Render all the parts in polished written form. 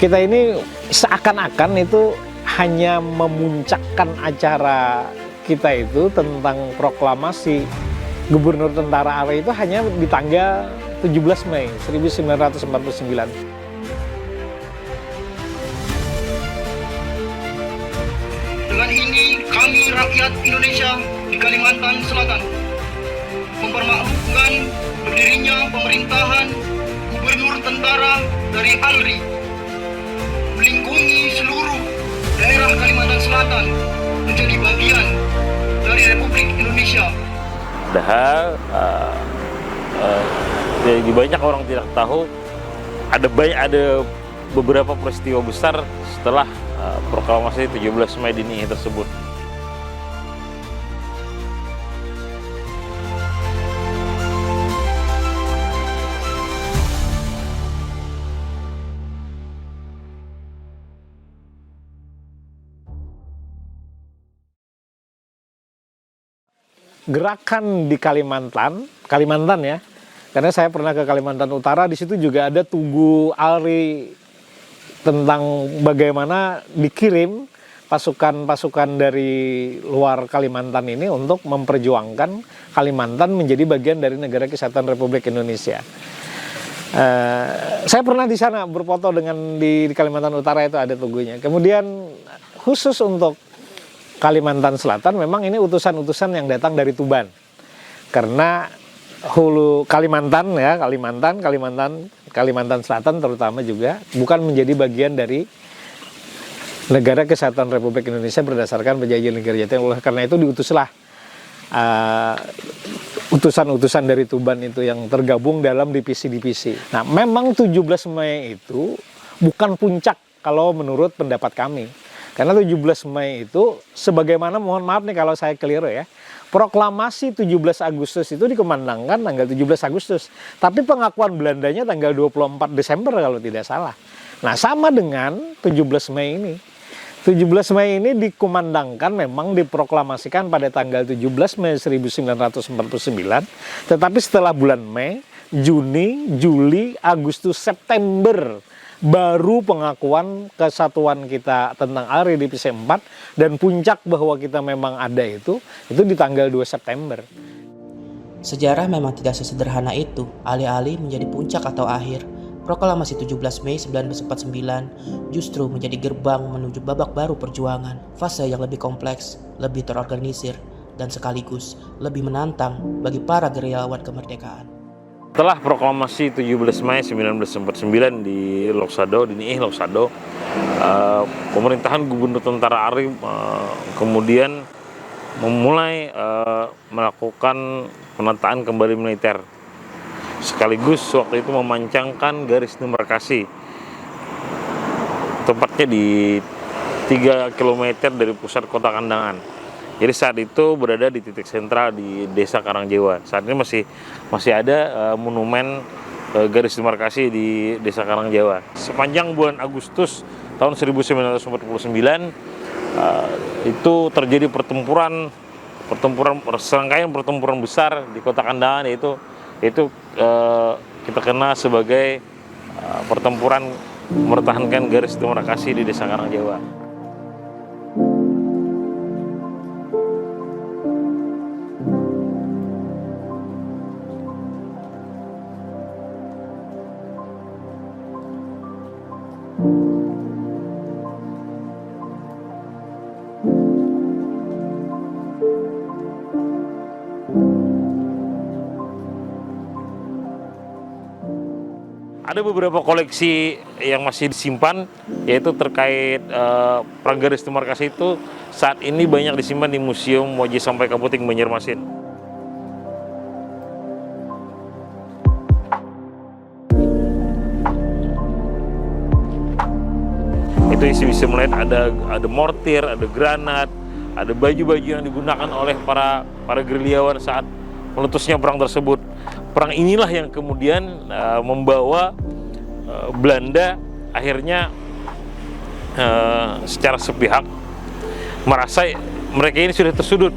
kita ini seakan-akan itu hanya memuncakkan acara kita itu tentang proklamasi Gubernur Tentara ARI itu hanya di tanggal 17 Mei 1949. Dengan ini kami rakyat Indonesia di Kalimantan Selatan mempermaklumkan berdirinya pemerintahan Gubernur Tentara dari ALRI melingkungi seluruh daerah Kalimantan Selatan menjadi bagian dari Republik Indonesia. Padahal jadi banyak orang tidak tahu ada beberapa peristiwa besar setelah proklamasi 17 Mei dini tersebut. Gerakan di Kalimantan ya, karena saya pernah ke Kalimantan Utara, di situ juga ada Tugu ALRI tentang bagaimana dikirim pasukan-pasukan dari luar Kalimantan ini untuk memperjuangkan Kalimantan menjadi bagian dari Negara Kesatuan Republik Indonesia. Saya pernah di sana berfoto dengan di Kalimantan Utara itu ada tugunya. Kemudian khusus untuk Kalimantan Selatan memang ini utusan-utusan yang datang dari Tuban. Karena hulu Kalimantan ya, Kalimantan Selatan terutama juga bukan menjadi bagian dari Negara Kesatuan Republik Indonesia berdasarkan Perjanjian Negara Jati. Oleh karena itu diutuslah utusan-utusan dari Tuban itu yang tergabung dalam divisi-divisi. Nah, memang 17 Mei itu bukan puncak kalau menurut pendapat kami. Karena 17 Mei itu sebagaimana, mohon maaf nih kalau saya keliru ya, proklamasi 17 Agustus itu dikumandangkan tanggal 17 Agustus. Tapi pengakuan Belandanya tanggal 24 Desember kalau tidak salah. Nah, sama dengan 17 Mei ini. 17 Mei ini dikumandangkan memang diproklamasikan pada tanggal 17 Mei 1949. Tetapi setelah bulan Mei, Juni, Juli, Agustus, September baru pengakuan kesatuan kita tentang ALRI Divisi 4, dan puncak bahwa kita memang ada itu di tanggal 2 September. Sejarah memang tidak sesederhana itu, alih-alih menjadi puncak atau akhir. Proklamasi 17 Mei 1949 justru menjadi gerbang menuju babak baru perjuangan, fase yang lebih kompleks, lebih terorganisir, dan sekaligus lebih menantang bagi para gerilyawan kemerdekaan. Setelah proklamasi 17 Mei 1949 di Loksado, di Niih Loksado, pemerintahan Gubernur Tentara ARI kemudian memulai melakukan penataan kembali militer. Sekaligus waktu itu memancangkan garis demarkasi, tepatnya di 3 km dari pusat kota Kandangan. Jadi saat itu berada di titik sentral di Desa Karangjewa. Saat ini masih ada monumen garis demarkasi di Desa Karangjewa. Sepanjang bulan Agustus tahun 1949 itu terjadi serangkaian pertempuran besar di kota Kandangan, yaitu kita kenal sebagai pertempuran mempertahankan garis demarkasi di Desa Karangjewa. Ada beberapa koleksi yang masih disimpan, yaitu terkait pragaris demarkasi itu saat ini banyak disimpan di Museum Moji Sampai Kaputing Banjarmasin. Itu bisa melihat ada mortir, ada granat, ada baju-baju yang digunakan oleh para gerilyawan saat meletusnya perang tersebut. Perang inilah yang kemudian membawa Belanda akhirnya secara sepihak merasa mereka ini sudah tersudut.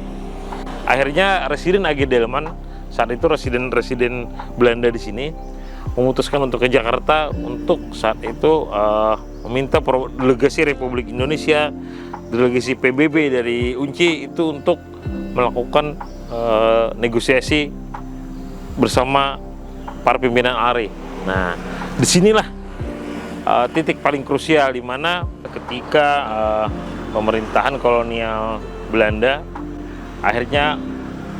Akhirnya Residen A.G. Delman, saat itu residen Belanda di sini, memutuskan untuk ke Jakarta untuk saat itu meminta delegasi Republik Indonesia, delegasi PBB dari UNCI itu untuk melakukan negosiasi bersama para pimpinan ARI. Nah, disinilah titik paling krusial di mana ketika pemerintahan kolonial Belanda akhirnya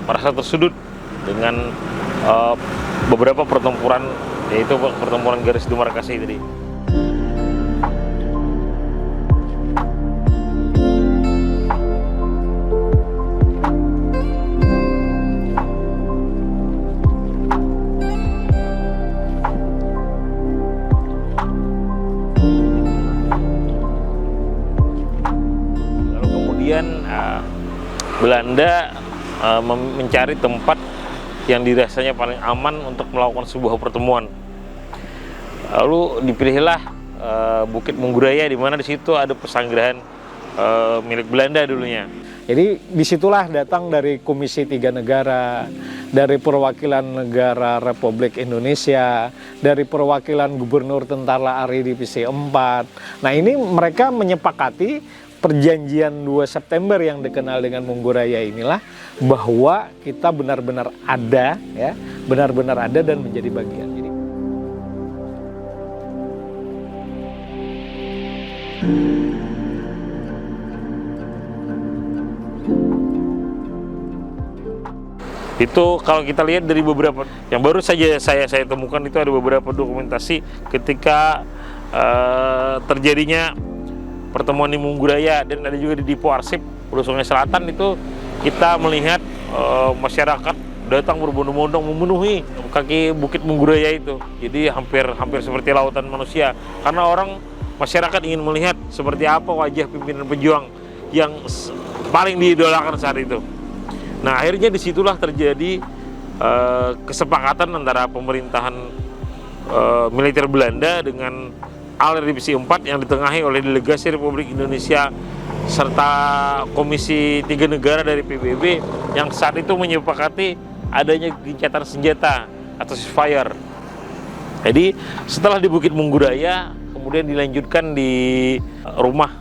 merasa tersudut dengan beberapa pertempuran, yaitu pertempuran garis demarkasi tadi. Lalu kemudian Belanda mencari tempat yang dirasanya paling aman untuk melakukan sebuah pertemuan. Lalu dipilihlah Bukit Mungguraya, di mana di situ ada pesanggerahan milik Belanda dulunya. Jadi disitulah datang dari Komisi 3 Negara, dari perwakilan negara Republik Indonesia, dari perwakilan Gubernur Tentara ARI Divisi 4. Nah, ini mereka menyepakati perjanjian 2 September yang dikenal dengan Mungguraya inilah, bahwa kita benar-benar ada, ya, benar-benar ada dan menjadi bagian. Jadi, itu kalau kita lihat dari beberapa yang baru saja saya temukan, itu ada beberapa dokumentasi ketika terjadinya pertemuan di Mungguraya, dan ada juga di Dipo Arsip, Hulu Sungai Selatan. Itu kita melihat masyarakat datang berbondong-bondong memenuhi kaki Bukit Mungguraya itu. Jadi hampir seperti lautan manusia, karena masyarakat ingin melihat seperti apa wajah pimpinan pejuang yang paling diidolakan saat itu. Nah, akhirnya disitulah terjadi kesepakatan antara pemerintahan militer Belanda dengan ARI Divisi 4 yang ditengahi oleh delegasi Republik Indonesia serta Komisi 3 Negara dari PBB, yang saat itu menyepakati adanya gencatan senjata atau ceasefire. Jadi setelah di Bukit Mungguraya, kemudian dilanjutkan di rumah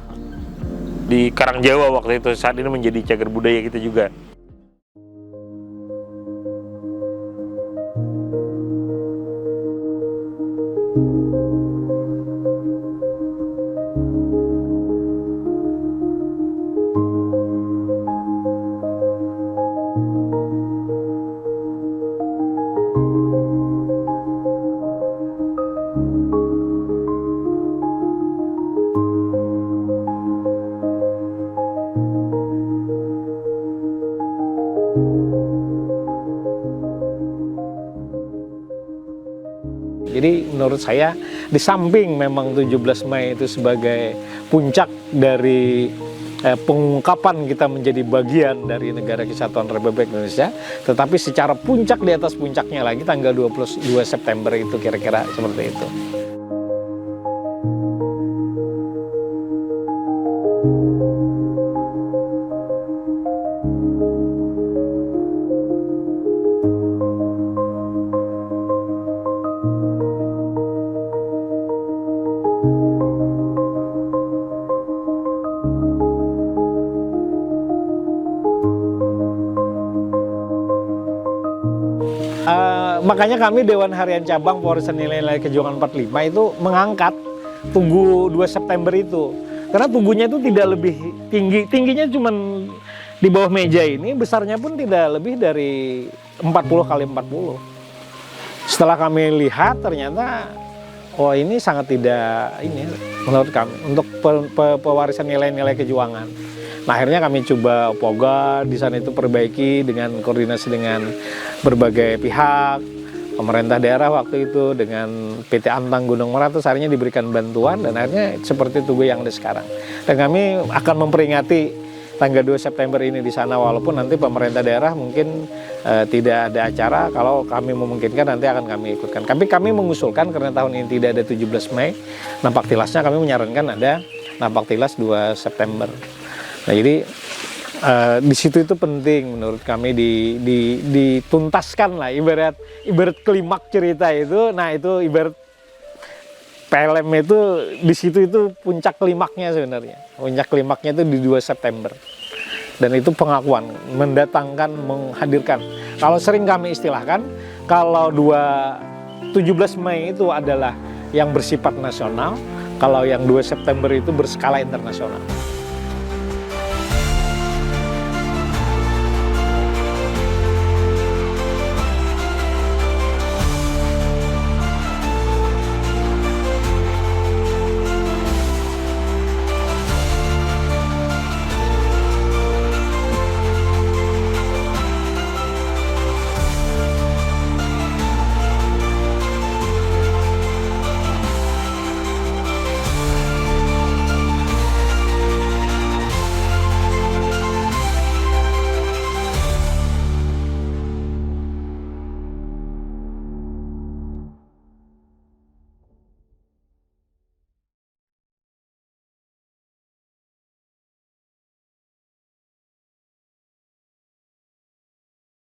di Karangjawa waktu itu, saat ini menjadi cagar budaya kita juga. Jadi menurut saya, di samping memang 17 Mei itu sebagai puncak dari pengungkapan kita menjadi bagian dari Negara Kesatuan Republik Indonesia, tetapi secara puncak, di atas puncaknya lagi tanggal 22 September itu, kira-kira seperti itu. Makanya kami Dewan Harian Cabang Pewarisan Nilai-Nilai Kejuangan 45 itu mengangkat Tugu 2 September itu. Karena tugunya itu tidak lebih tinggi, tingginya cuma di bawah meja ini, besarnya pun tidak lebih dari 40 kali 40. Setelah kami lihat, ternyata oh ini sangat tidak, ini menurut kami untuk pewarisan nilai-nilai kejuangan. Nah, akhirnya kami coba poga di sana itu perbaiki dengan koordinasi dengan berbagai pihak, pemerintah daerah waktu itu dengan PT Antang Gunung Meratus, akhirnya diberikan bantuan dan akhirnya seperti tugu yang ada sekarang. Dan kami akan memperingati tanggal 2 September ini di sana, walaupun nanti pemerintah daerah mungkin tidak ada acara. Kalau kami memungkinkan nanti akan kami ikutkan. Tapi kami mengusulkan karena tahun ini tidak ada 17 Mei, nampak tilasnya kami menyarankan ada nampak tilas 2 September. Nah, jadi Di situ itu penting menurut kami dituntaskan lah, ibarat klimaks cerita itu. Nah itu ibarat PLM itu di situ itu puncak klimaknya sebenarnya. Puncak klimaknya itu di 2 September. Dan itu pengakuan, mendatangkan, menghadirkan. Kalau sering kami istilahkan, kalau 17 Mei itu adalah yang bersifat nasional, kalau yang 2 September itu berskala internasional.